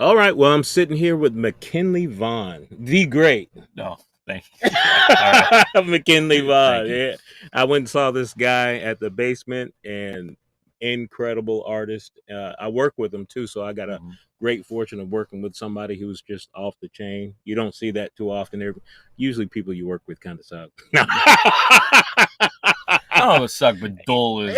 All right. Well, I'm sitting here with Mckinley Vaughan, the great. No, thank you. All right. Mckinley Vaughan. Thank you. Yeah. I went and saw this guy at the basement and incredible artist. I work with him too, so I got a Mhm. great fortune of working with somebody who's just off the chain. You don't see that too often. They're usually people you work with kind of suck. I don't know if suck, but dull is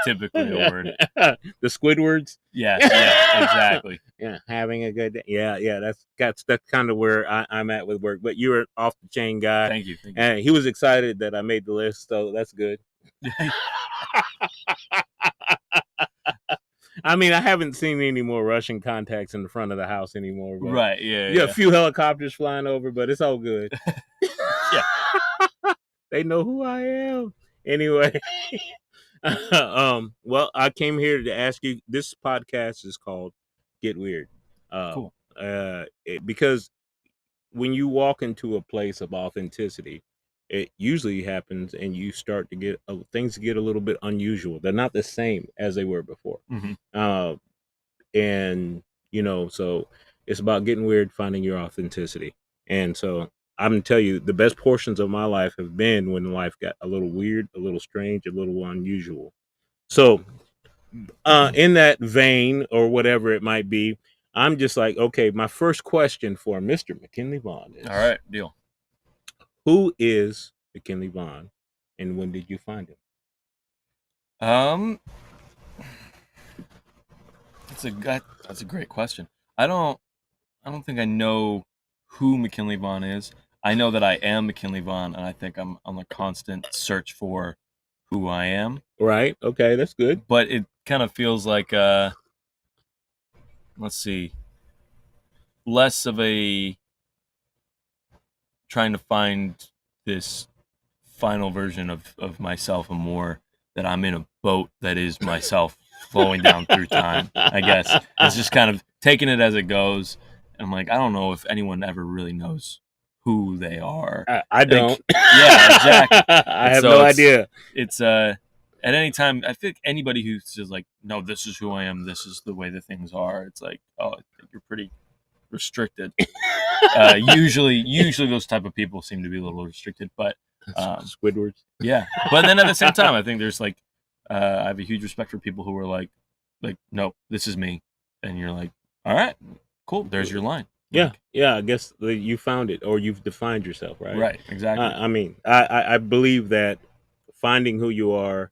typically a word. The Squidwards. Yes, exactly. Yeah, having a good day. Yeah. That's kind of where I'm at with work. But you're an off the chain guy, Thank you. and he was excited that I made the list, so that's good. I mean, I haven't seen any more Russian contacts in the front of the house anymore. But Right. Yeah. a few helicopters flying over, but it's all good. Yeah. They know who I am. Anyway, well, I came here to ask you. This podcast is called "Get Weird," Cool. because when you walk into a place of authenticity, it usually happens, and you start to get things get a little bit unusual. They're not the same as they were before, Hmm. uh, and so it's about getting weird, finding your authenticity, and so. I'm gonna tell you, the best portions of my life have been when life got a little weird, a little strange, a little unusual. So, in that vein, or whatever it might be, I'm just like, okay, my first question for Mr. Mckinley Vaughan is, All right. Deal. who is Mckinley Vaughan, and when did you find him? Um, that's a great question. I don't think I know who McKinley Vaughan is. I know that I am McKinley Vaughan, and I think I'm on a constant search for who I am. Right. Okay, that's good. But it kind of feels like let's see, less of a trying to find this final version of myself, and more that I'm in a boat that is myself flowing down through time. I guess it's just kind of taking it as it goes. I'm like, I don't know if anyone ever really knows who they are. I don't. Yeah, exactly. I have no idea. It's at any time, I think anybody who says like, no, this is who I am, this is the way that things are. It's like, oh, I think you're pretty restricted. Usually those type of people seem to be a little restricted, but Squidwards. yeah. But then at the same time, I think there's like, I have a huge respect for people who are like, no, this is me, and you're like, all right, cool. There's your line. Yeah, I guess you found it, or you've defined yourself, right? Right, exactly. I mean, I believe that finding who you are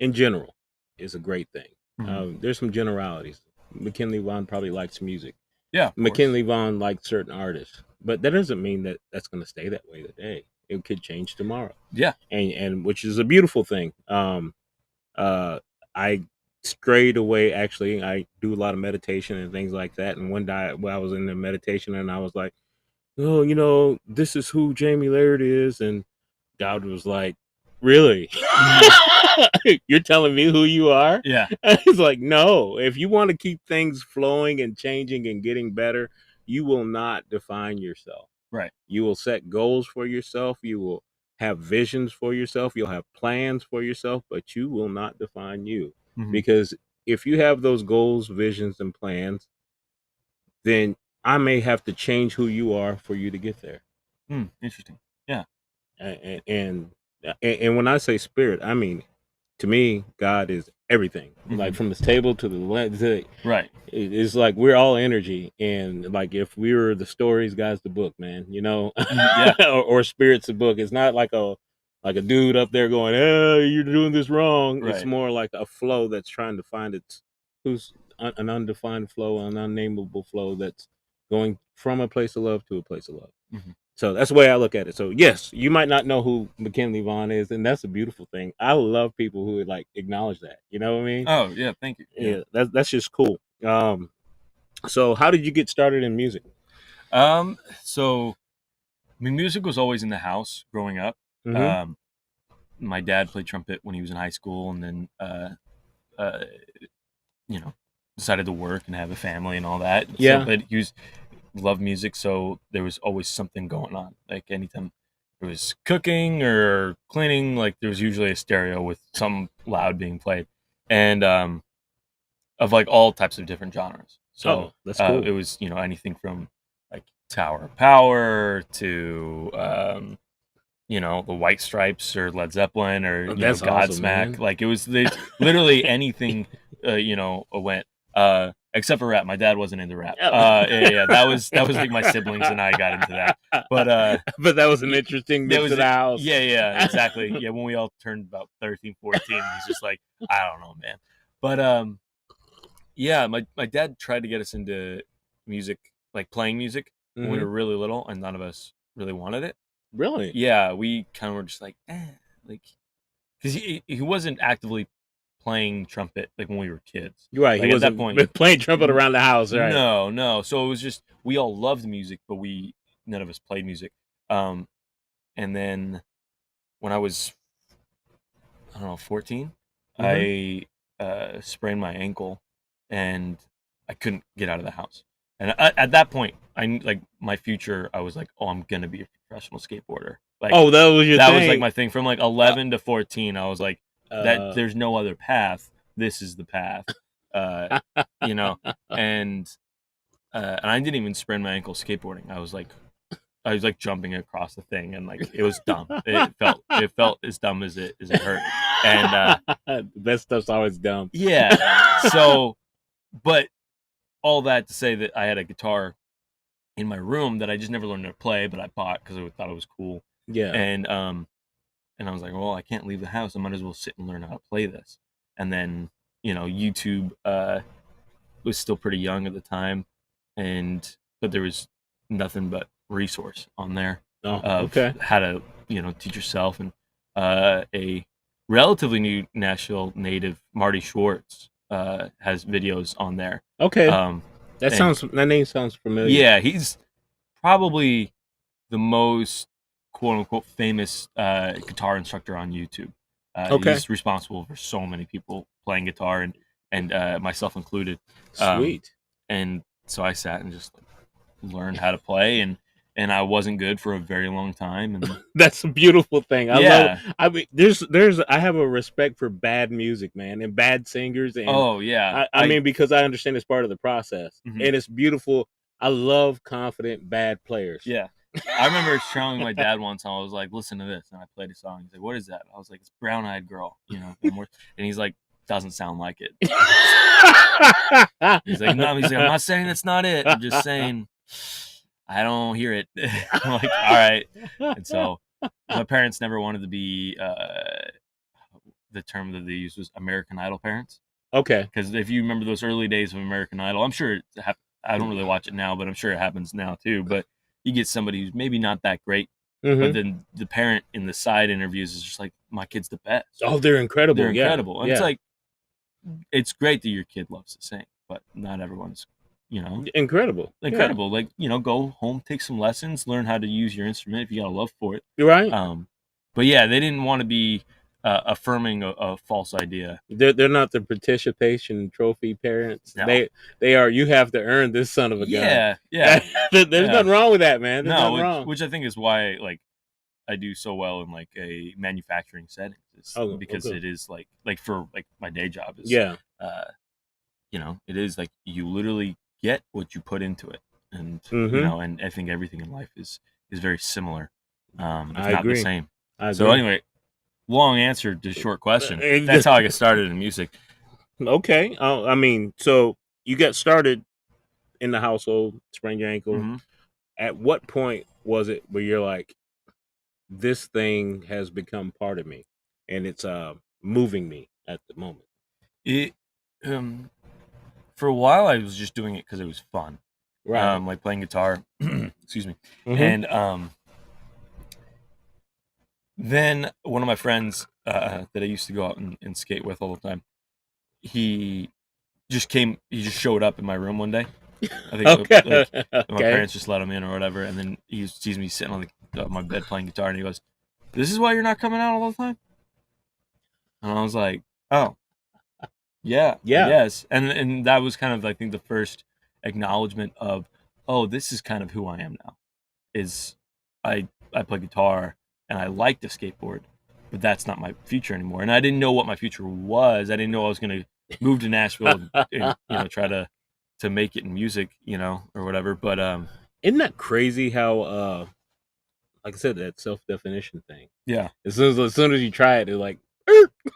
in general is a great thing. Mhm. There's some generalities. McKinley Vaughan probably likes music. Yeah, McKinley Vaughan likes certain artists, but that doesn't mean that that's going to stay that way today. It could change tomorrow. Yeah, and which is a beautiful thing. I strayed away. Actually, I do a lot of meditation and things like that. And one day, I was in the meditation, and I was like, "Oh, this is who Jamie Laird is," and God was like, "Really? You're telling me who you are?" yeah. It's like, no. If you want to keep things flowing and changing and getting better, you will not define yourself. Right. You will set goals for yourself. You will have visions for yourself. You'll have plans for yourself, but you will not define you. Mhm. Because if you have those goals, visions, and plans, then I may have to change who you are for you to get there. Interesting. Yeah. And when I say spirit, I mean, to me, God is everything. Like from this table to the lens, Right. it's like we're all energy, and like if we were the stories, God's the book, man. Yeah. or spirit's the book. It's not like a dude up there going, "Oh, you're doing this wrong." Right. It's more like a flow that's trying to find who's an undefined flow, an unnameable flow that's going from a place of love to a place of love. Mm-hmm. So that's the way I look at it. So yes, you might not know who McKinley Vaughan is, and that's a beautiful thing. I love people who would like acknowledge that. You know what I mean? Oh yeah, thank you. Yeah, that's just cool. So how did you get started in music? So I mean, music was always in the house growing up. Mm-hmm. My dad played trumpet when he was in high school, and then decided to work and have a family and all that. Yeah. So, but he loved music, so there was always something going on. Like anytime it was cooking or cleaning, like there was usually a stereo with some loud being played, and of like all types of different genres. So Oh, that's cool. it was, you know, anything from like Tower of Power to you know, the White Stripes or Led Zeppelin or, you know, That's awesome, Godsmack. man. Like it was literally anything, you know, went. Except for rap. My dad wasn't into rap. Oh. Yeah, that was like my siblings and I got into that. But But that was an interesting that mix was of the it. house. Yeah, exactly. Yeah, when we all turned about 13, 14, he's just like, I don't know, man. But yeah, my dad tried to get us into music, like playing music when we Hmm. were really little, and none of us really wanted it. Really? Yeah, we kind of were just like, like, because he wasn't actively playing trumpet like when we were kids. You're right. He Like at that wasn't point, playing trumpet n- around the house, right? no. So it was just we all loved music, but we none of us played music. Um, and then when I was, I don't know, 14, Hmm. I sprained my ankle, and I couldn't get out of the house. And at that point, like my future. I was like, oh, I'm gonna be a professional skateboarder. Like Oh, that was your that was like thing. my thing from like Uh, 11 to 14. I was like, that uh, there's no other path. This is the path. Uh, you know, and and I didn't even sprain my ankle skateboarding. I was like jumping across the thing, and like it was dumb. It felt as dumb as it hurt. And that stuff's always dumb. yeah, so but all that to say that I had a guitar in my room that I just never learned to play, but I bought because I thought it was cool. Yeah. And and I was like, well, I can't leave the house. I might as well sit and learn how to play this. And then, you know, YouTube was still pretty young at the time, and but there was nothing but resource on there Oh, of okay. how to, you know, teach yourself. And a relatively new Nashville native, Marty Schwartz, has videos on there. Okay. Um, and That name sounds familiar. yeah, he's probably the most quote unquote famous guitar instructor on YouTube. Okay. He's responsible for so many people playing guitar, and myself included. Um, Sweet. and so I sat and just like, learned how to play, and I wasn't good for a very long time. And That's a beautiful thing. I love. yeah, I mean, I have a respect for bad music, man, and bad singers, and oh yeah, I mean because I understand it's part of the process, mhm, and it's beautiful. I love confident bad players. yeah. I remember showing my dad once. I was like, "Listen to this," and I played a song. He's like, "What is that?" I was like, "It's Brown Eyed Girl," you know. And he's like, "Doesn't sound like it." He's like, "No," he's like, "I'm not saying that's not it. I'm just saying I don't hear it." I'm like, "All right." And so my parents never wanted to be the term that they used was American Idol parents, Okay. because if you remember those early days of American Idol, I'm sure I don't really watch it now, but I'm sure it happens now too. But you get somebody who's maybe not that great, but Hmm. then the parent in the side interviews is just like, "My kid's the best. Oh, they're They're incredible. Yeah. incredible." And it's Yeah. like, it's great that your kid loves to sing, but not everyone's, you know, Incredible. Yeah. incredible. Like, you know, go home, take some lessons, learn how to use your instrument if you got a love for it. You're right. Um, but yeah, they didn't want to be affirming a false idea. They're not the participation trophy parents. No. They are. You have to earn this son of a gun. Yeah, yeah, There's yeah. nothing wrong with that, man. There's No, nothing wrong. which I think is why like I do so well in like a manufacturing setting, is Oh, because okay. it is like for like my day job is Yeah. uh you know, it is like you literally get what you put into it. And you Hmm. know, and I think everything in life is very similar, if I not the agree. same. I So agree. anyway, long answer to short question. That's how I got started in music. Okay. I mean, so you got started in the household, sprained your ankle. Hmm. At what point was it where you're like, this thing has become part of me, and it's moving me at the moment? It um for a while I was just doing it because it was fun. Right. Like playing guitar. Excuse me. Hmm. And then one of my friends that I used to go out and skate with all the time, he he just showed up in my room one day. I think Okay. like my Okay. parents just let him in or whatever, and then he sees me sitting on my bed playing guitar, and he goes, "This is why you're not coming out all the time." And I was like, "Oh, yeah, I Yeah. guess." And that was kind of I think the first acknowledgement of, "Oh, this is kind of who I am now." Is I play guitar and I like to skateboard, but that's not my future anymore. And I didn't know what my future was. I didn't know I was going to move to Nashville and you know try to to make it in music, or whatever. But Isn't that crazy how like I said, that self definition thing. yeah, As soon as you try it, it's like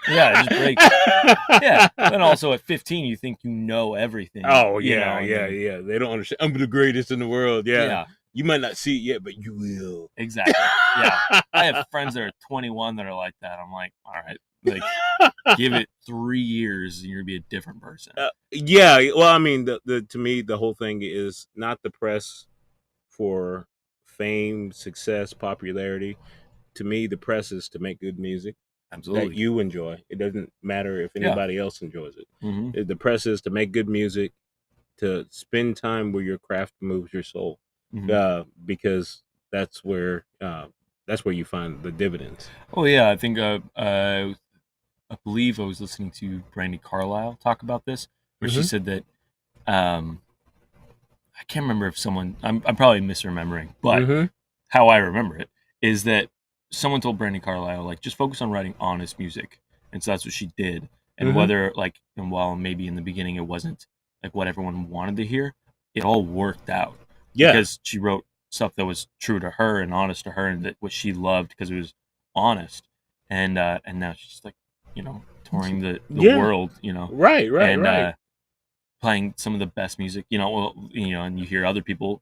yeah, it just breaks. Yeah, and also at 15, you think you know everything, Oh yeah, and yeah, then yeah. They don't understand. I'm the greatest in the world. Yeah. yeah, You might not see it yet, but you will. exactly. Yeah, I have friends that are 21 that are like that. I'm like, all right, like give it 3 years, and you're gonna be a different person. Yeah. Well, I mean, the to me, the whole thing is not the press for fame, success, popularity. To me, the press is to make good music that Absolutely. you enjoy. It doesn't matter if Yeah. anybody else enjoys it. Hmm. The press is to make good music, to spend time where your craft moves your soul, Hmm. because that's where you find the dividends. Oh yeah, I think I believe I was listening to Brandy Carlisle talk about this, where she Mm-hmm. said that um, I can't remember if someone I'm probably misremembering, but Mm-hmm. how I remember it is that someone told Brandy Carlisle, like, just focus on writing honest music, and so that's what she did. And Mm-hmm. whether like, and while maybe in the beginning it wasn't like what everyone wanted to hear, it all worked out Yeah, because she wrote stuff that was true to her and honest to her, and that what she loved because it was honest. And now she's like, touring the yeah. world, Right, right, and right. playing some of the best music, and you hear other people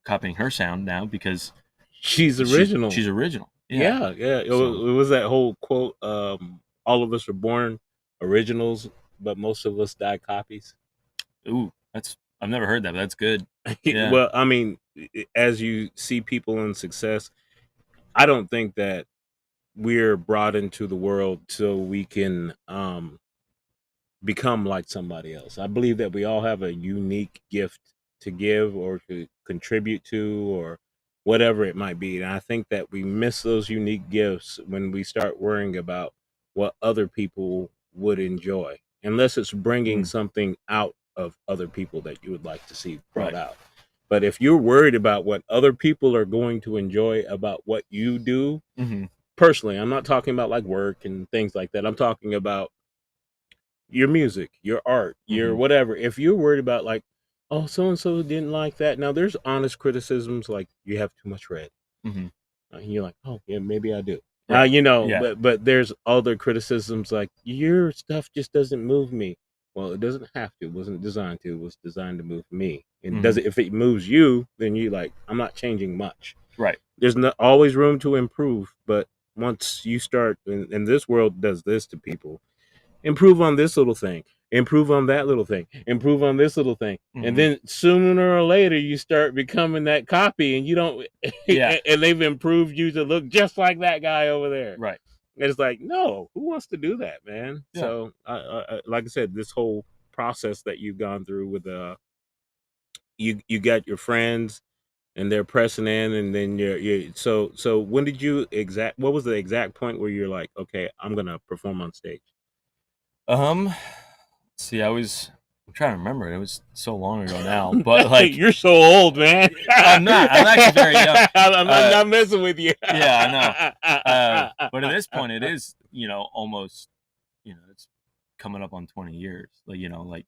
copying her sound now because She's she's original. she's original. Yeah. Yeah, yeah. So, It was that whole quote. All of us are born originals, but most of us die copies. ooh, I've never heard that, but that's good. Yeah. Well, I mean, as you see people in success, I don't think that we're brought into the world so we can become like somebody else. I believe that we all have a unique gift to give or to contribute to, or whatever it might be. And I think that we miss those unique gifts when we start worrying about what other people would enjoy, unless it's bringing Mm, something out of other people that you would like to see brought right. out. But if you're worried about what other people are going to enjoy about what you do, Hmm. personally, I'm not talking about like work and things like that. I'm talking about your music, your art, your Hmm. whatever. If you're worried about like, oh, so and so didn't like that. Now there's honest criticisms like you have too much red. Hmm. And you're like, oh yeah, maybe I do. Right. Yeah. But there's other criticisms like your stuff just doesn't move me. Well, it doesn't have to. It wasn't designed to. It was designed to move me. And Hmm. does it if it moves you, then you like, I'm not changing much. Right. There's not always room to improve, but once you start, and this world does this to people, improve on this little thing, improve on that little thing, improve on this little thing, and Hmm. then sooner or later you start becoming that copy, and you don't, Yeah. and they've improved you to look just like that guy over there. Right. And it's like, no, who wants to do that, man? Yeah. So, like I said, this whole process that you've gone through with you got your friends and they're pressing in, and then so when did you exact? What was the exact point where you're like, okay, I'm gonna perform on stage? Um. See, I'm trying to remember. It was so long ago now, but like, You're so old, man. I'm not. I'm actually very young. I'm not messing with you. Yeah, I know. But at this point, it is, almost, it's coming up on 20 years. Like,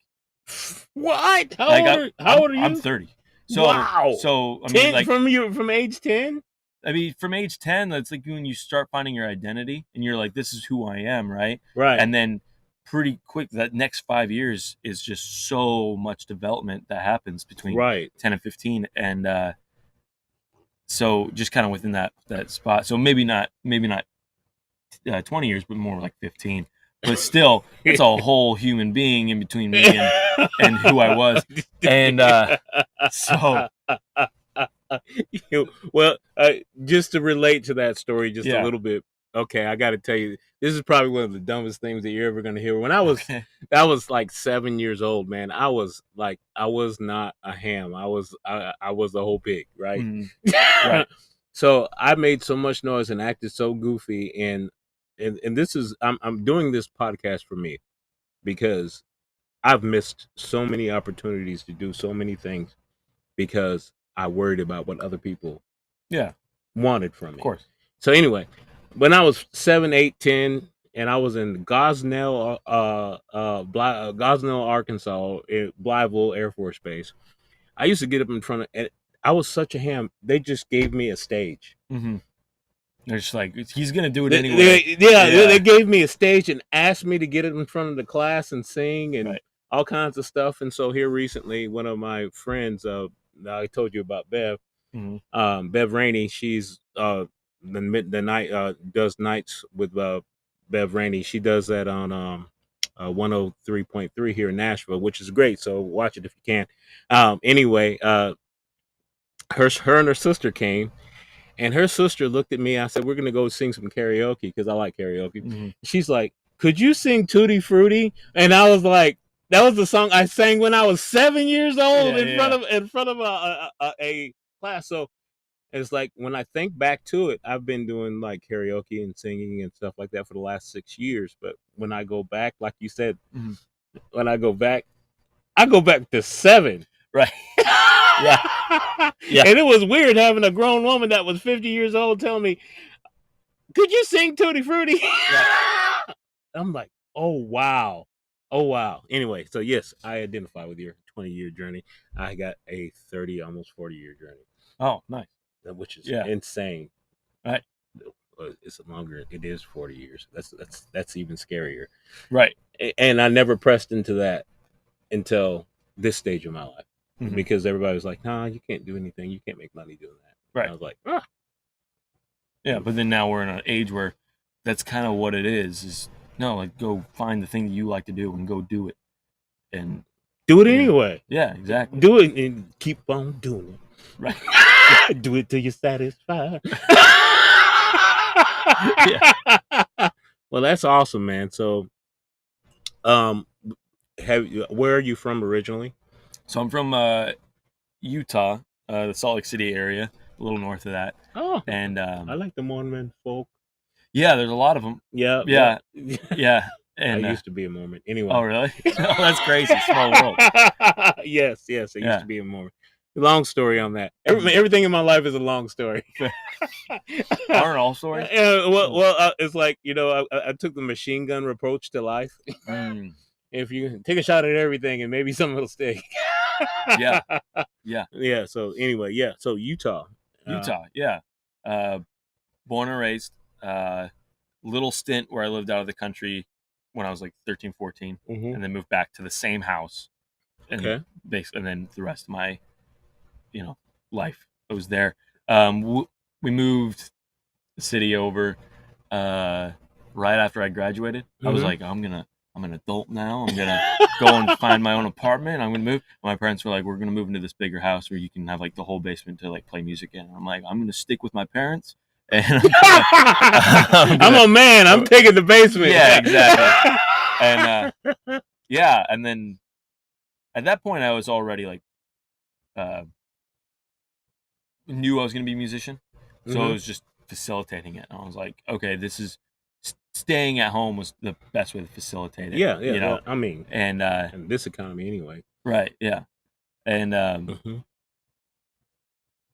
What? like How old are I'm you? 30. So, Wow. so I mean, 10 like, from age 10? from age 10, that's like when you start finding your identity and you're like, this is who I am, right? Right. And then pretty quick, that next 5 years is just so much development that happens between Right. 10 and 15. And so just kind of within that spot. So maybe not 20 years, but more like 15. But still, it's a whole human being in between me and who I was. And so, Well, just to relate to that story just a yeah. little bit. Okay, I got to tell you, this is probably one of the dumbest things that you're ever going to hear. When I was, Okay. I was like 7 years old, man. I was not a ham. I was the whole pig, right? Mhm. Right. So I made so much noise and acted so goofy, and this is I'm doing this podcast for me because I've missed so many opportunities to do so many things because I worried about what other people Yeah. wanted from Of me. course. So anyway, when I was 7, 8, 10, and I was in Gosnell, Arkansas, at Blytheville Air Force Base. I used to get up in front of, and I was such a ham. They just gave me a stage. Mm-hmm. They're just like, he's gonna do it They, anyway. they gave me a stage and asked me to get it in front of the class and sing and Right. all kinds of stuff. And so here recently, one of my friends, I told you about Bev, Mm-hmm. Bev Rainey. She's the night does nights with Bev Rainey. She does that on 103.3 here in Nashville, which is great. So watch it if you can. Anyway, her and her sister came, and her sister looked at me. I said, "We're gonna go sing some karaoke because I like karaoke." Mm-hmm. She's like, "Could you sing Tutti Frutti?" And I was like, "That was the song I sang when I was 7 years old in front of a class." So it's like when I think back to it, I've been doing like karaoke and singing and stuff like that for the last 6 years. But when I go back, like you said, Mm-hmm. when I go back to 7. Right. Yeah. Yeah. And it was weird having a grown woman that was 50 years old tell me, "Could you sing Tutti Frutti?" Right. I'm like, "Oh wow. Oh wow." Anyway, so yes, I identify with your 20-year journey. I got a 30, almost 40-year journey, Oh, nice. which is Yeah. insane. Right. It's longer. It is 40 years. That's even scarier. Right. And I never pressed into that until this stage of my life, Mm-hmm. because everybody was like, "Nah, you can't do anything. You can't make money doing that." Right. And I was like, "Ah." Yeah, but then now we're in an age where that's kind of what it is no, like, go find the thing that you like to do and go do it. And Do it anyway. Yeah, exactly. Do it and keep on doing it. Right. Do it till you're satisfied. Yeah. Well, that's awesome, man. So, where are you from originally? So I'm from Utah, the Salt Lake City area, a little north of that. Oh, And I like the Mormon folk. yeah, there's a lot of them. Yeah, Yeah. yeah. Yeah. I And used to be a Mormon. Anyway. oh, really? Oh, that's crazy. Small world. Yes, I used Yeah. to be a Mormon. Long story on that. Everything in my life is a long story. Aren't all stories? Well, it's like, I took the machine gun approach to life. Mm. If you take a shot at everything and maybe something will stick. Yeah. Yeah. Yeah. So anyway, yeah. So Utah. Yeah. Born and raised. Little stint where I lived out of the country when I was like 13, 14, Mhm. and then moved back to the same house. And Okay. and then the rest of my, life I was there. We moved the city over right after I graduated. I was Mhm. like, I'm an adult now. I'm gonna go and find my own apartment. I'm gonna move. My parents were like, we're gonna move into this bigger house where you can have like the whole basement to like play music in. I'm like, I'm gonna stick with my parents. And I'm a man. I'm taking the basement. Yeah, exactly. And yeah, and then at that point I was already like knew I was gonna be a musician, so I was just facilitating it. And I was like, okay, this is staying at home was the best way to facilitate it. Yeah. you know. I mean, And in this economy, anyway. right, yeah, and Mhm.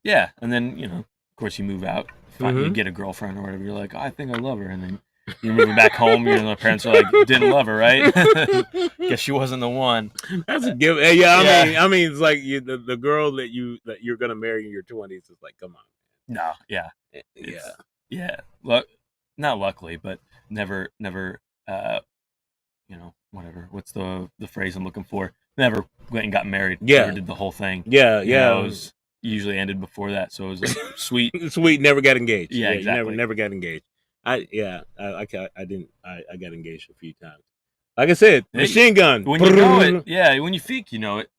yeah, and then of course you move out, you Mhm. get a girlfriend or whatever. You're like, oh, I think I love her, and then you're moving back home. The parents are like, didn't love her, right? Guess she wasn't the one. That's a give. Yeah, Yeah. I mean, it's like the girl that you're gonna marry in your 20s is like, come on. No, yeah, Yeah. yeah. Not luckily, but never. Whatever. What's the phrase I'm looking for? Never went and got married. Yeah. Never did the whole thing. Yeah. It was usually ended before that, so it was like sweet. Sweet. Never got engaged. Yeah, exactly. You never got engaged. I didn't. I got engaged a few times. Like I said, machine gun. When you know it, yeah. When you think you know it,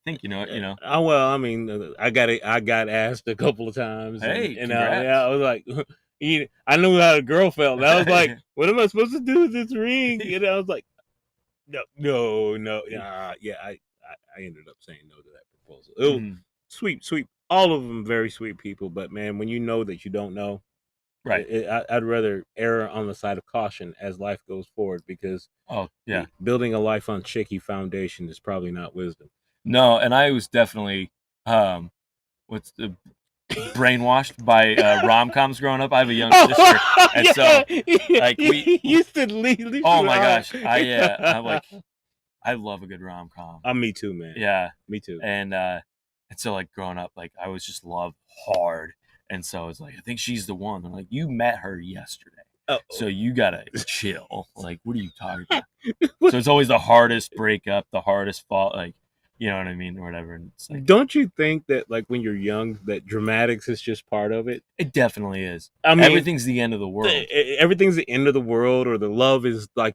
Oh well, I mean, I got asked a couple of times. Hey, and congrats. I was like, I knew how a girl felt. And I was like, what am I supposed to do with this ring? I was like, no. Yeah, I ended up saying no to that proposal. It was sweet. All of them very sweet people, but man, when you know that you don't know, right? I'd rather err on the side of caution as life goes forward, because building a life on shaky foundation is probably not wisdom. No, and I was definitely what's the brainwashed by rom-coms growing up. I have a young sister, and so like we used to leave. oh my gosh, I'm like, I love a good rom-com. Me too, man. Yeah, Me too. and so like growing up, like I was just loved hard, and so it's like I think she's the one. I'm like, you met her yesterday, so you gotta chill. Like, what are you talking about? So it's always the hardest breakup, the hardest fall, like, you know what I mean, or whatever. And it's like, don't you think that like when you're young, that dramatics is just part of it? it definitely is. I mean, everything's the end of the world. Everything's the end of the world, or the love is like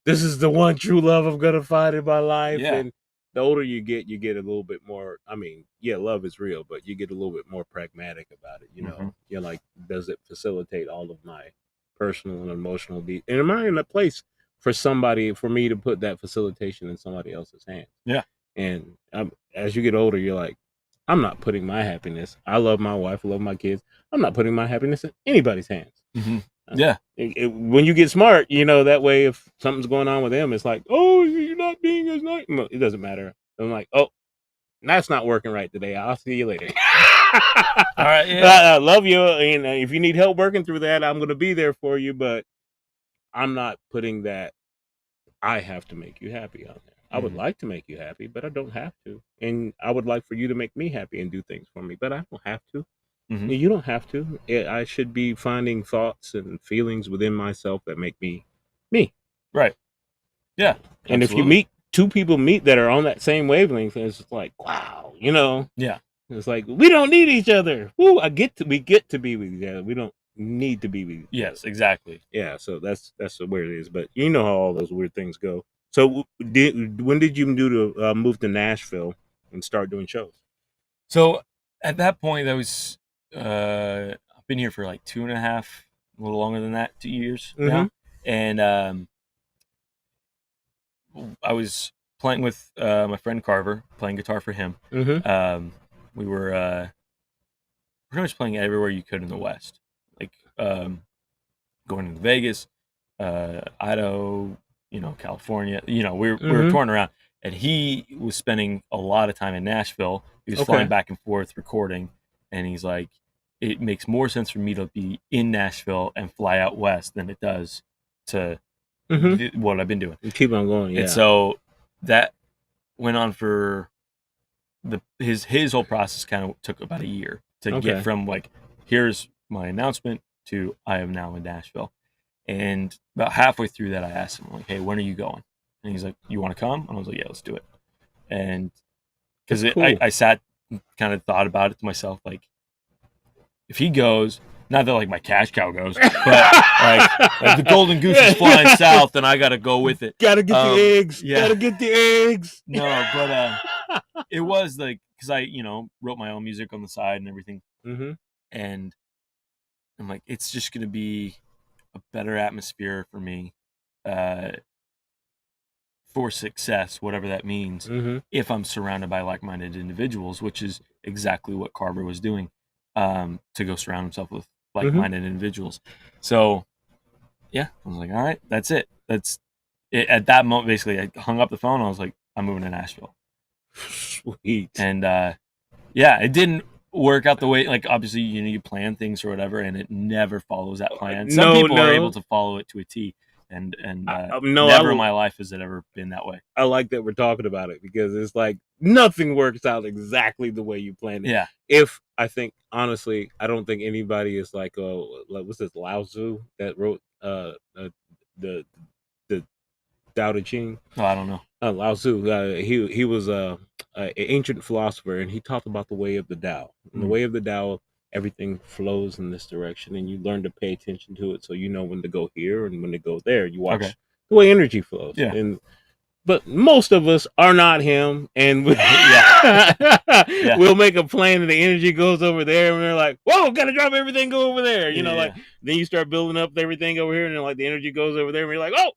this is the one true love I'm gonna find in my life. Yeah. And the older you get a little bit more. I mean, yeah, love is real, but you get a little bit more pragmatic about it. You know, you're like, does it facilitate all of my personal and emotional needs? And am I in a place for me to put that facilitation in somebody else's hands? Yeah. And as you get older, you're like, I'm not putting my happiness. I love my wife, I love my kids. I'm not putting my happiness in anybody's hands. Yeah. When you get smart, you know, that way if something's going on with them, it's like, oh, you're not being as nice. No, it doesn't matter. I'm like, oh, that's not working right today. I'll see you later. All right. Yeah. I love you. And if you need help working through that, I'm going to be there for you. But I'm not putting that I have to make you happy on there. I would like to make you happy, but I don't have to. And I would like for you to make me happy and do things for me, but I don't have to. You don't have to. I should be finding thoughts and feelings within myself that make me me. Right. Yeah. And absolutely. if two people meet that are on that same wavelength, it's like, wow, you know. Yeah. It's like, we don't need each other. Woo, we get to be with each other. We don't need to be with each other. Yes, exactly. Yeah, so that's where it is. But you know how all those weird things go. So when did you move to Nashville and start doing shows? So at that point, that was I've been here for like 2.5, a little longer than that, 2 years now, and I was playing with my friend Carver, playing guitar for him. We were pretty much playing everywhere you could in the West, like going to Vegas, Idaho, California. We were touring around, and he was spending a lot of time in Nashville. He was flying back and forth recording, and he's like, it makes more sense for me to be in Nashville and fly out west than it does to what I've been doing. Keep on going, yeah. And so that went on for his whole process. Kind of took about a year to get from like, here's my announcement to I am now in Nashville. And about halfway through that, I asked him, like, hey, when are you going? And he's like, you want to come? And I was like, yeah, let's do it. And because I sat, kind of thought about it to myself, like, if he goes, not that like my cash cow goes, but like the golden goose is flying south, and I got to go with it. Gotta get the eggs. Yeah. Gotta get the eggs. No, but it was like, because I, wrote my own music on the side and everything. And I'm like, it's just going to be a better atmosphere for me for success, whatever that means, if I'm surrounded by like-minded individuals, which is exactly what Carver was doing, to go surround himself with like-minded individuals. So yeah, I was like, all right, that's it. That's it. At that moment, basically, I hung up the phone. I was like, I'm moving to Nashville. Sweet. And yeah, it didn't work out the way, like, obviously, you plan things or whatever, and it never follows that plan. Some people are able to follow it to a T, and never in my life has it ever been that way. I like that we're talking about it, because it's like nothing works out exactly the way you planned it. Yeah. I think, honestly, I don't think anybody is like what's this, Lao Tzu that wrote the Tao Te Ching? Oh, I don't know. Lao Tzu, he was an ancient philosopher, and he talked about the way of the Tao. In the way of the Tao, everything flows in this direction, and you learn to pay attention to it, so you know when to go here and when to go there. You watch the way energy flows. Yeah. But most of us are not him, and we'll make a plan, and the energy goes over there, and we're like, whoa, gotta drop everything, go over there. Like, then you start building up everything over here, and then like the energy goes over there, and we're like, oh,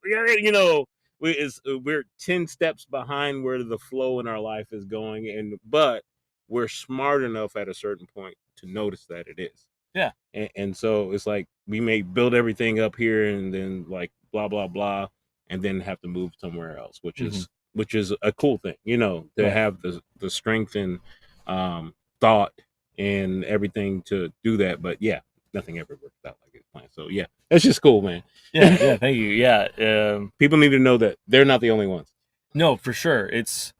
we're 10 steps behind where the flow in our life is going, but we're smart enough at a certain point to notice that it is. Yeah. And so it's like we may build everything up here, and then like blah blah blah, and then have to move somewhere else, which is a cool thing, to have the strength and thought and everything to do that. But yeah, nothing ever works out like it's planned. So yeah, that's just cool, man. Yeah, thank you. Yeah, People need to know that they're not the only ones. no, for sure. It's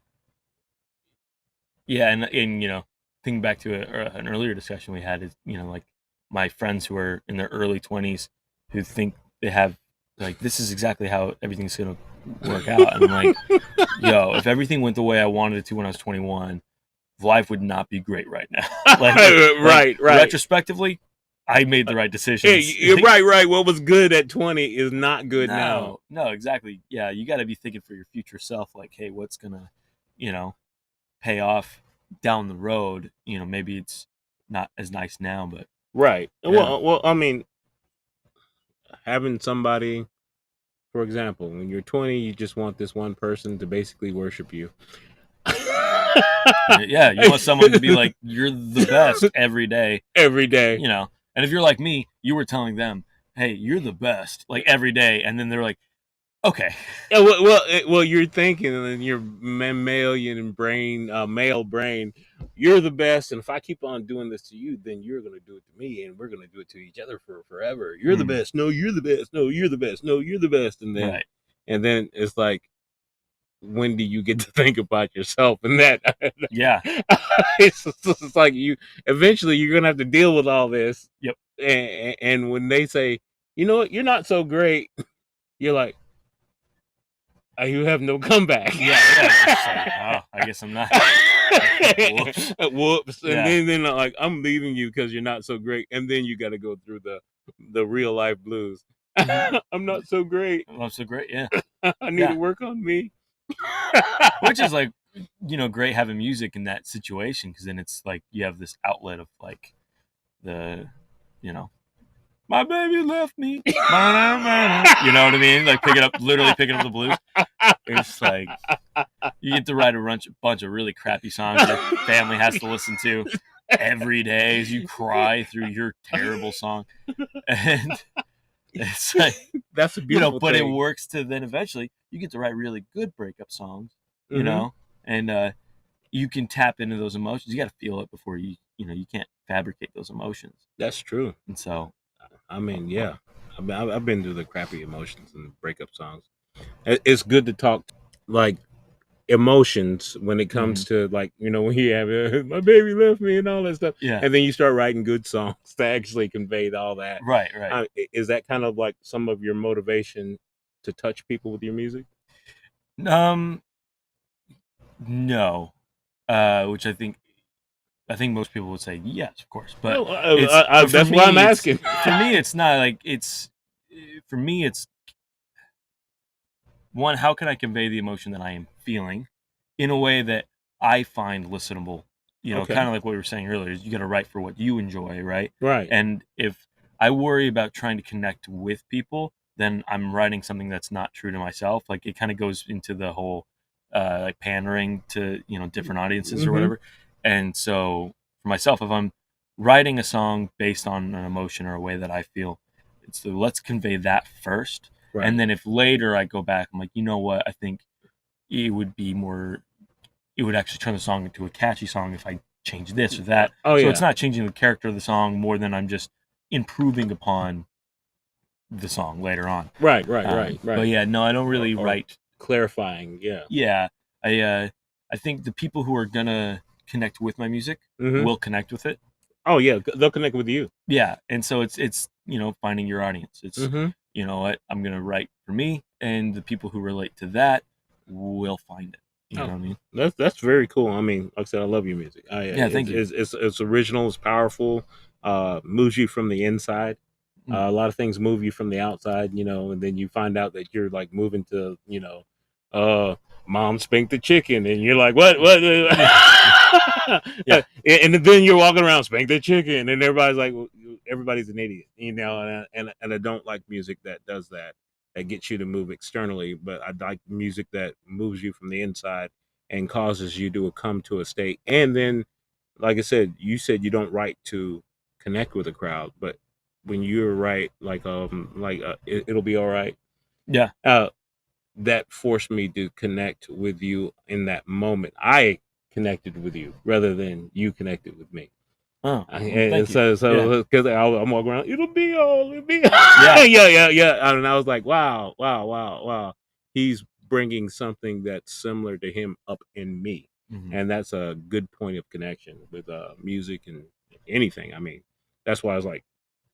yeah, and thinking back to an earlier discussion we had is like my friends who are in their early 20s who think they have like this is exactly how everything's gonna work out, and I'm like, yo, if everything went the way I wanted it to when I was 21, life would not be great right now. like Right, right. retrospectively, I made the right Yeah, decisions. you're right, right. What was good at 20 is not good now. No, exactly. Yeah, you got to be thinking for your future self. Like, hey, what's gonna, you know, pay off down the road? Maybe it's not as nice now, but Right. yeah, Well, I mean, having somebody, for example, when you're 20, you just want this one person to basically worship you. yeah. You want someone to be like, you're the best every day, Every day. And if you're like me, you were telling them, hey, you're the best, like every day, and then they're like, okay. Yeah, well, you're thinking in your mammalian brain, male brain, you're the best, and if I keep on doing this to you, then you're gonna do it to me, and we're gonna do it to each other for forever. You're the best. No, you're the best. No, you're the best. No, you're the best. Right. And then it's like, when do you get to think about yourself? And that, Yeah. it's like you eventually you're gonna have to deal with all this. Yep. And when they say, you know what, you're not so great, you're like, you have no comeback. Yeah. Like, oh, I guess I'm not. Whoops. Whoops. And Yeah. then like, I'm leaving you because you're not so great. And then you got to go through the real life blues. I'm not so great. I'm so great. Yeah. I need to work on me. Which is like, great having music in that situation, because then it's like you have this outlet of like the, my baby left me. You know what I mean? Like literally picking up the blues. It's like you get to write a bunch of really crappy songs your family has to listen to every day as you cry through your terrible song. And it's like, that's a beautiful but thing. it works to then eventually you get to write really good breakup songs, Mhm. and you can tap into those emotions. You got to feel it before you can't fabricate those emotions. That's true. And so, I mean, yeah, I've been through the crappy emotions and breakup songs. It's good to talk like emotions when it comes to like, when you have my baby left me and all that stuff, yeah, and then you start writing good songs to actually convey all that. right. Is that kind of like some of your motivation to touch people with your music? No, which I think most people would say yes, of course, but No, that's why I'm asking. For me, it's not like for me, it's one, how can I convey the emotion that I am feeling in a way that I find listenable? Okay. Kind of like what we were saying earlier, is you got to write for what you enjoy, right? Right. And if I worry about trying to connect with people, then I'm writing something that's not true to myself. Like it kind of goes into the whole like pandering to different audiences or whatever. And so for myself, if I'm writing a song based on an emotion or a way that I feel, it's let's convey that first. Right. And then if later I go back, I'm like, you know what? I think it would actually turn the song into a catchy song if I change this or that. Oh, so yeah. it's not changing the character of the song more than I'm just improving upon the song later on. Right. But yeah, no, I don't really write. Clarifying, yeah. Yeah. I think the people who are gonna connect with my music will connect with it. Oh yeah, they'll connect with you. Yeah. And so it's finding your audience. It's you know what, I'm gonna write for me, and the people who relate to that will find it. You know what I mean? That's very cool. I mean, like I said, I love your music. Thank you. It's original. It's powerful. Moves you from the inside. A lot of things move you from the outside, and then you find out that you're like moving to, mom spanked the chicken, and you're like, what? Yeah. And then you're walking around, spank the chicken, and everybody's like, everybody's an idiot, and I don't like music that does that gets you to move externally, but I like music that moves you from the inside and causes you to come to a state. And then, like I said, you said you don't write to connect with a crowd, but when you're right, it'll be all right. Yeah. That forced me to connect with you in that moment. I connected with you rather than you connected with me. Oh, well, And thank you. Yeah. because I'm walking around, it'll be Yeah. yeah. And I was like, wow. He's bringing something that's similar to him up in me, Mhm. and that's a good point of connection with music and anything. I mean, that's why I was like,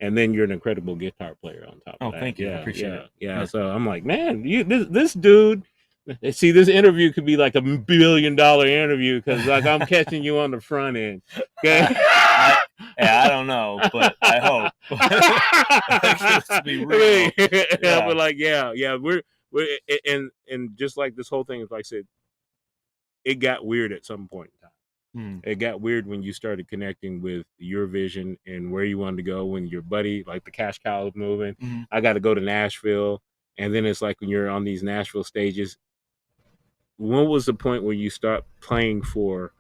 and then you're an incredible guitar player on top of Oh, that. thank you. I appreciate it. Yeah. Yeah. So I'm like, man, this dude. See, this interview could be like $1 billion interview because like I'm catching you on the front end. Okay. I don't know, but I hope. Let's be real. Yeah, Yeah. but like, yeah, we're and just like this whole thing, like I said, it got weird at some point in time. Mm, It got weird when you started connecting with your vision and where you wanted to go. When your buddy, like the cash cow, was moving, mhm, I got to go to Nashville, and then it's like when you're on these Nashville stages. When was the point where you start playing for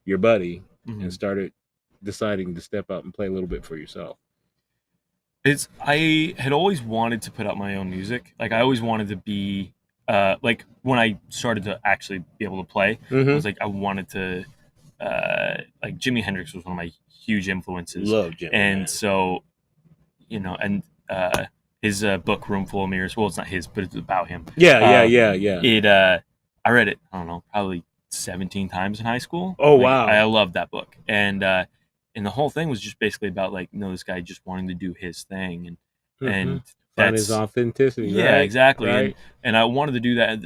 your buddy and mhm. started deciding to step out and play a little bit for yourself? I had always wanted to put out my own music. Like I always wanted to be like when I started to actually be able to play, I Mm-hmm. was like I wanted to like Jimi Hendrix was one of my huge influences. Love Jimmy, And man. so, and his book Room Full of Mirrors, well it's not his, but it's about him. Yeah. It I read it, I don't know, probably 17 times in high school. Oh Like I wow. loved that book. And the whole thing was just basically about like, this guy just wanting to do his thing, Mm-hmm. and Find his that's authenticity, yeah, right? exactly. And Right. and I wanted to do that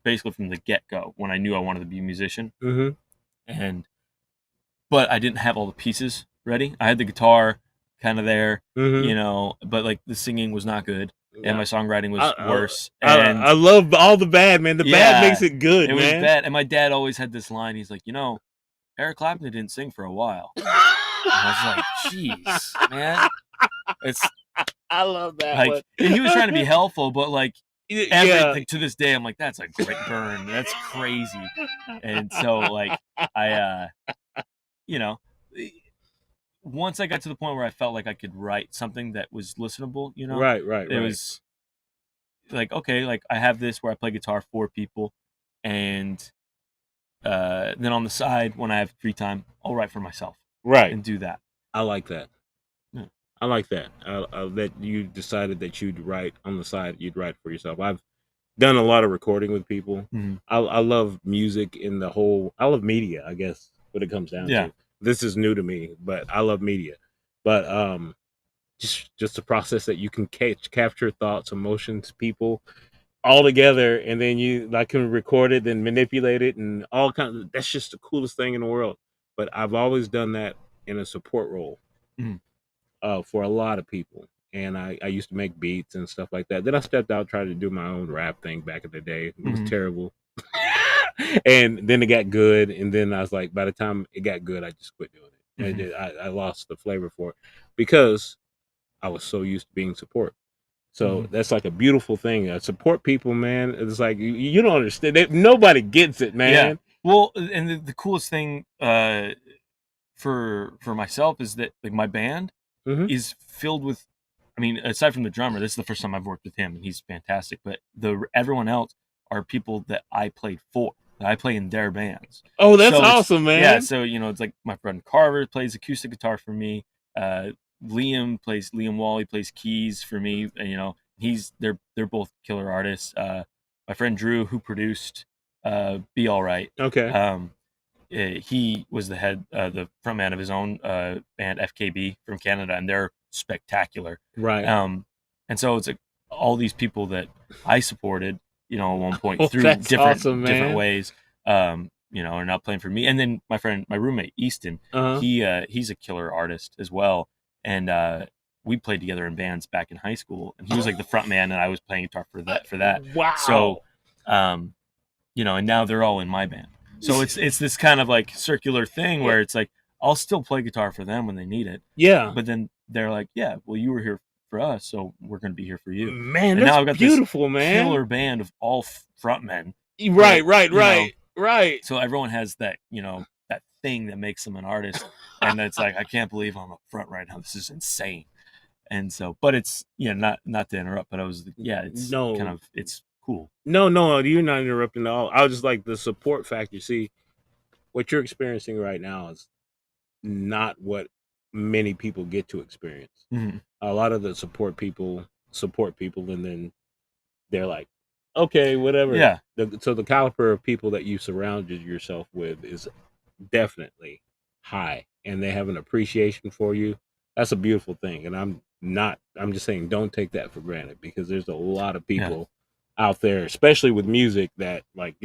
basically from the get go when I knew I wanted to be a musician. Mm-hmm. And but I didn't have all the pieces ready. I had the guitar kind of there, Mm-hmm. but like the singing was not good, and Yeah. my songwriting I, was I worse. I And love all the bad, man. The bad makes yeah, it good, it was man. bad. And my dad always had this line. He's like, Eric Clapton didn't sing for a while. And I was like, jeez, man, it's I love that like, one. and he was trying to be helpful, but like Yeah. everything to this day, I'm like, that's a great burn. That's crazy. And so like I, you know, once I got to the point where I felt like I could write something that was listenable, it Right. was like, okay, like I have this where I play guitar for people, and then on the side when I have free time, I'll write for myself Right. and do that. I like that. Yeah. I like that. That you decided that you'd write on the side. You'd write for yourself. I've done a lot of recording with people. Mhm. I love music in the whole. I love media. I guess what it comes down Yeah. to. This is new to me, but I love media. But just the process that you can capture thoughts, emotions, people all together, and then you like can record it and manipulate it and all kinds. That's just the coolest thing in the world. But I've always done that in a support role Mhm. for a lot of people. And I used to make beats and stuff like that. Then I stepped out, tried to do my own rap thing back in the day. It was Mhm. terrible. And then it got good. And then I was like, by the time it got good, I just quit doing it. Mhm. I lost the flavor for it because I was so used to being support. So Mhm. that's like a beautiful thing. Support people, man. It's like you don't understand. Nobody gets it, Yeah. man. Well, and the coolest thing for myself is that like my band Hmm. is filled with, I mean, aside from the drummer, this is the first time I've worked with him, and he's fantastic. But the everyone else are people that I played for. That I play in their bands. Oh, that's So it's awesome, yeah. man. So it's like my friend Carver plays acoustic guitar for me. Uh, Liam Wally plays keys for me. And, they're both killer artists. My friend Drew, who produced "Be All Right," Okay. um, he was the frontman of his own band FKB from Canada, and they're spectacular. Right. Um, and so it's like all these people that I supported, at one point Oh, through that's awesome, different man. ways, are now playing for me. And then my roommate Easton, Uh huh. he's a killer artist as well, and we played together in bands back in high school, and he was like the front man, and I was playing guitar for that. So, Wow. um, and now they're all in my band. So it's this kind of like circular thing Yeah. where it's like I'll still play guitar for them when they need it, Yeah. but then they're like, yeah, well, you were here for us, so we're going to be here for you. Man, And that's now I've got this beautiful, man. killer band of all frontmen that Right. so everyone has that that thing that makes them an artist, and it's like I can't believe I'm up front right now. This is insane. And so, but it's not to interrupt, but I was it's kind No, of it's cool. no, you're not interrupting at all. I was just like the support factor. See, what you're experiencing right now is not what many people get to experience. Mhm. A lot of the support people, and then they're like, okay, whatever. Yeah. So the caliber of people that you surrounded yourself with is definitely high, and they have an appreciation for you. That's a beautiful thing, and I'm just saying, don't take that for granted, because there's a lot of Yeah. people out there, especially with music, that, like,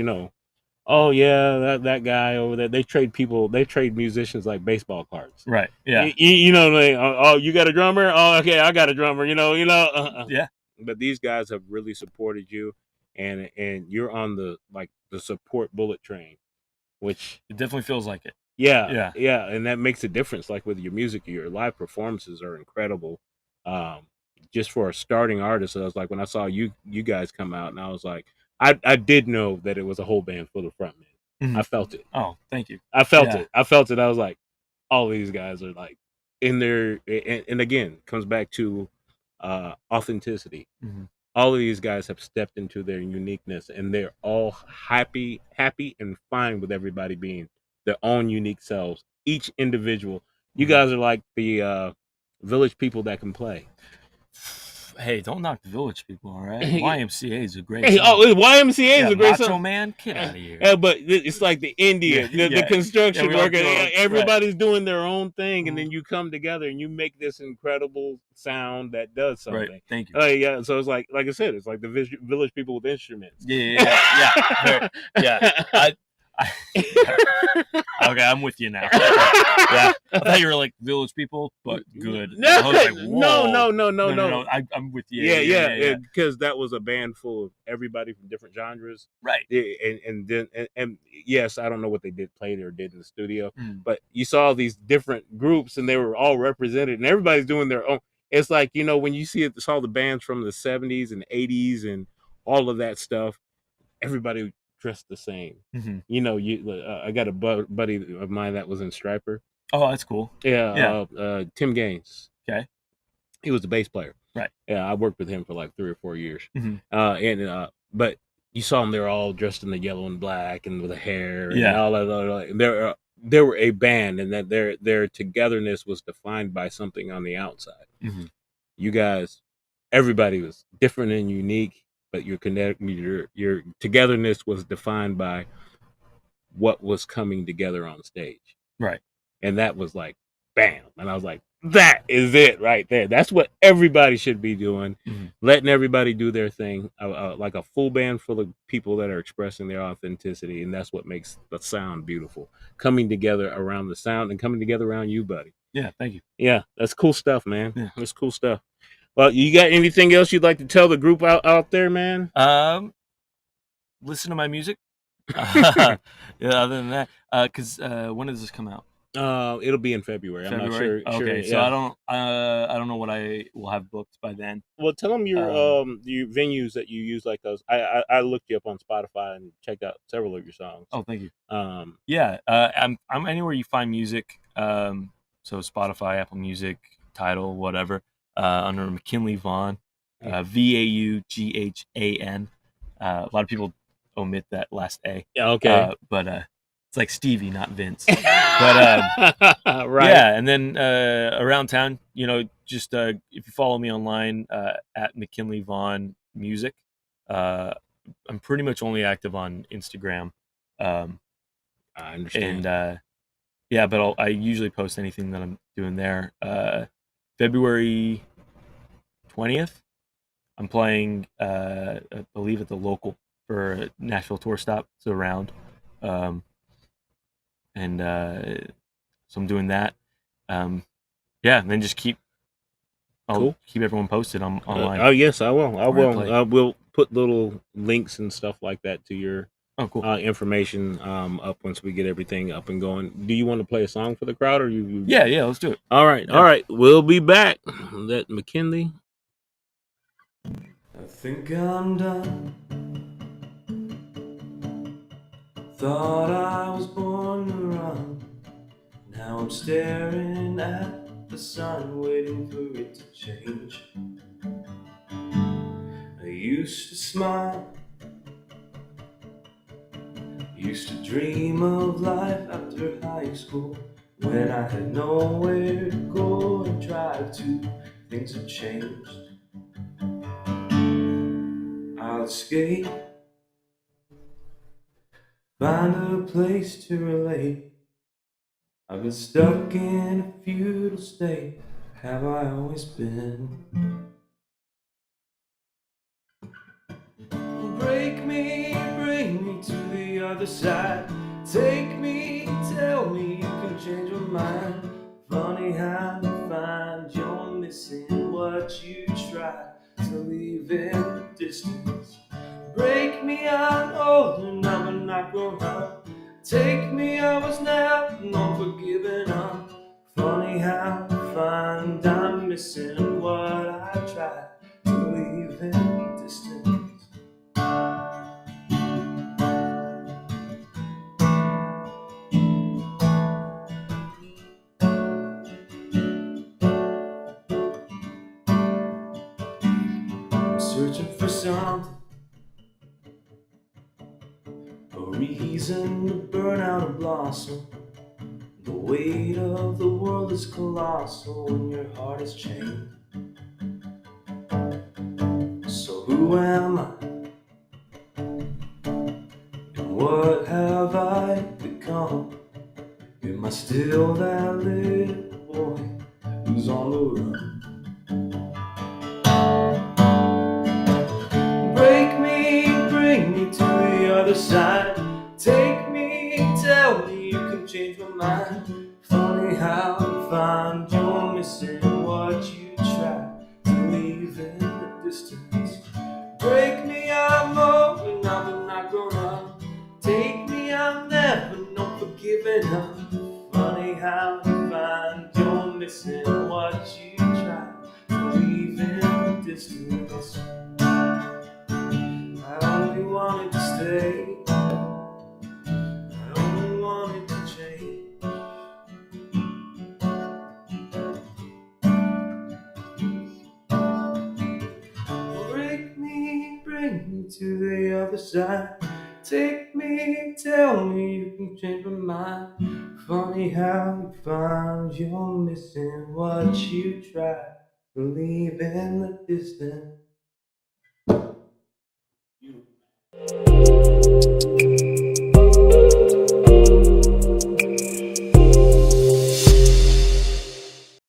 oh yeah, that guy over there. They trade musicians like baseball cards. Right. Yeah. You know, like, oh, you got a drummer? Oh, okay, I got a drummer. Yeah. But these guys have really supported you, and you're on the support bullet train, which, It definitely feels like it. yeah, Yeah. yeah, and that makes a difference. Like with your music, your live performances are incredible. Um, just for a starting artist, I was like, when I saw you guys come out, and I was like, I did know that it was a whole band full of frontmen. I Mhm. felt it. Oh, thank you. I felt Yeah. it. I felt it. I was like, all these guys are like in there, and again, comes back to authenticity. Mhm. All of these guys have stepped into their uniqueness, and they're all happy and fine with everybody being their own unique selves, each individual. You Mhm. guys are like the village people that can play. Hey, don't knock the Village People, all right? Hey, YMCA is a great song. YMCA is Yeah, a great Macho song. Man, get out of here. Yeah, but it's like the Yeah, Indian, the yeah, yeah. construction We all worker. do our own, right? Everybody's doing their own thing, and Mhm. then you come together and you make this incredible sound that does Right. something. Thank you. Yeah, so it's like I said, it's like the village people with instruments. Yeah, yeah, yeah, yeah. Very, yeah. I yeah. Okay, I'm with you now. Okay. Yeah, I thought you were like Village People, but good. No, I was like, no, whoa, no, no, no, no, no, no. no. I'm with you. Yeah, Yeah, yeah, yeah, yeah, yeah. because that was a band full of everybody from different genres. Right. Yeah, and then and yes, I don't know what they played or did in the studio, Mm. but you saw these different groups, and they were all represented, and everybody's doing their own. It's like, when you saw the bands from the '70s and '80s and all of that stuff, everybody dressed the same. Hmm. I got a buddy of mine that was in Striper. Oh, that's cool. Yeah, Yeah. Tim Gaines. Okay. He was the bass player. Right. Yeah, I worked with him for like 3 or 4 years. Hmm. But you saw them; they're all dressed in the yellow and black and with the hair and Yeah. all that. They were a band, and that their togetherness was defined by something on the outside. Hmm. You guys, everybody was different and unique, but your togetherness was defined by what was coming together on stage. Right. And that was like, bam. And I was like, that is it right there. That's what everybody should be doing. Hmm. Letting everybody do their thing, like a full band full of people that are expressing their authenticity. And that's what makes the sound beautiful. Coming together around the sound and coming together around you, buddy. Yeah. Thank you. Yeah, that's cool stuff, man. Yeah. That's cool stuff. Well, you got anything else you'd like to tell the group out there, man? Listen to my music. Yeah. Other than that, because when does this come out? It'll be in February. I'm not February. sure. Okay, so Yeah. I don't know what I will have booked by then. Well, tell them Um, your venues that you use, like those. I looked you up on Spotify and checked out several of your songs. oh, thank you. Um, Yeah, I'm anywhere you find music. So Spotify, Apple Music, Tidal, whatever. Under Mckinley Vaughan, Vaughan. A lot of people omit that last A. yeah, okay. But it's like Stevie, not Vince. But Right. yeah, and then around town, just if you follow me online at McKinley Vaughan Music, I'm pretty much only active on Instagram. Um, I understand. and yeah, but I usually post anything that I'm doing there. February 20th, I'm playing, I believe, at the local for a Nashville tour stop. It's around. Um, and so I'm doing that. Yeah, and then just I'll Cool. keep everyone posted online. Oh yes, I will. Where I play. I will put little links and stuff like that to your Oh, cool. information up once we get everything up and going. Do you want to play a song for the crowd, or you? Yeah, let's do it. All right, Yeah. all right. We'll be back. That McKinley. I think I'm done. Thought I was born to run. Now I'm staring at the sun, waiting for it to change. I used to smile, used to dream of life after high school, when I had nowhere to go and drive to. Things have changed. I'll escape, find a place to relate. I've been stuck in a feudal state. Have I always been? Break me, bring me to the other side. Take me, tell me you can change my mind. Funny how you find you're missing what you tried to leave in the distance. Break me, I'm older now, but not grown up. Take me, I was now known for giving up. Funny how you find I'm missing what I tried to leave in the distance. Searching for something, a reason to burn out and blossom. The weight of the world is colossal when your heart is chained. So who am I? And what have I become? Am I still that little boy who's on the run? Break me, bring me to the other side. Take me, tell me you can change my mind. Funny how you find you're missing what you tried to leave in the distance. Break me, I'm old now but not grown up. Take me, I'm never known for giving up. Funny how you find you're missing what you tried to leave in the distance. I only wanted to stay. I only wanted to change. Break me, bring me to the other side. Take me, tell me you can change my mind. Funny how you find you're missing what you tried to leave in the distance.